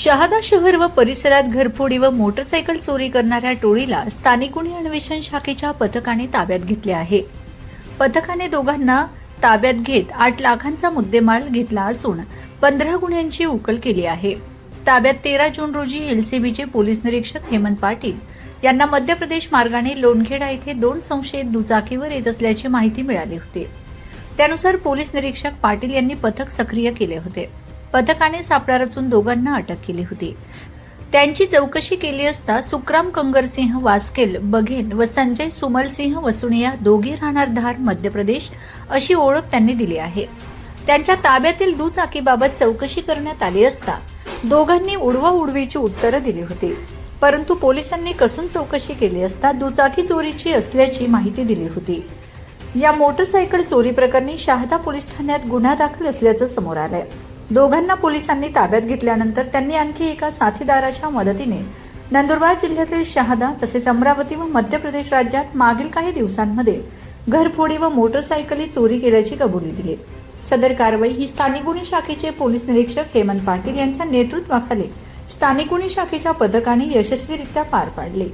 शहादा शहर व परिसरात घरफोडी व मोटरसायकल चोरी करणाऱ्या टोळीला स्थानिक गुन्हे अन्वेषण शाखेच्या पथकाने ताब्यात घेतले आहे। पथकाने दोघांना ताब्यात घेत 8 लाखांचा मुद्देमाल घेतला असून 15 गुन्ह्यांची उकल केली आहे। ताब्यात 13 जून रोजी एलसीबीचे पोलीस निरीक्षक हेमंत पाटील यांना मध्य प्रदेश मार्गाने लोणखेडा येथे 2 संशयित दुचाकीवर येत असल्याची माहिती मिळाली होती। त्यानुसार पोलीस निरीक्षक पाटील यांनी पथक सक्रिय केले होते। पथकाने सापळा रचून दोघांना अटक केली होती। त्यांची चौकशी केली असता सुक्राम कंगरसिंह वास्केल बघेल व संजय सुमलसिंह वसुनिया दोघे राहणार धार मध्य प्रदेश अशी ओळख त्यांनी दिली आहे। त्यांच्या ताब्यातील दुचाकीबाबत चौकशी करण्यात आली असता दोघांनी उडवाउडवीची उत्तरं दिली होती, परंतु पोलिसांनी कसून चौकशी केली असता दुचाकी चोरीची असल्याची माहिती दिली होती। या मोटरसायकल चोरी प्रकरणी शहादा पोलीस ठाण्यात गुन्हा दाखल असल्याचं समोर आलंय। दोघांना पोलिसांनी ताब्यात घेतल्यानंतर त्यांनी आणखी एका साथीदाराच्या मदतीने नंदुरबार जिल्ह्यातील शहादा तसेच अमरावती व मध्य प्रदेश राज्यात मागील काही दिवसांमध्ये घरफोडी व मोटरसायकली चोरी केल्याची कबुली दिली। सदर कारवाई ही स्थानिक गुन्हे शाखेचे पोलीस निरीक्षक हेमंत पाटील यांच्या नेतृत्वाखाली स्थानिक गुन्हे शाखेच्या पथकाने यशस्वीरित्या पार पाडली।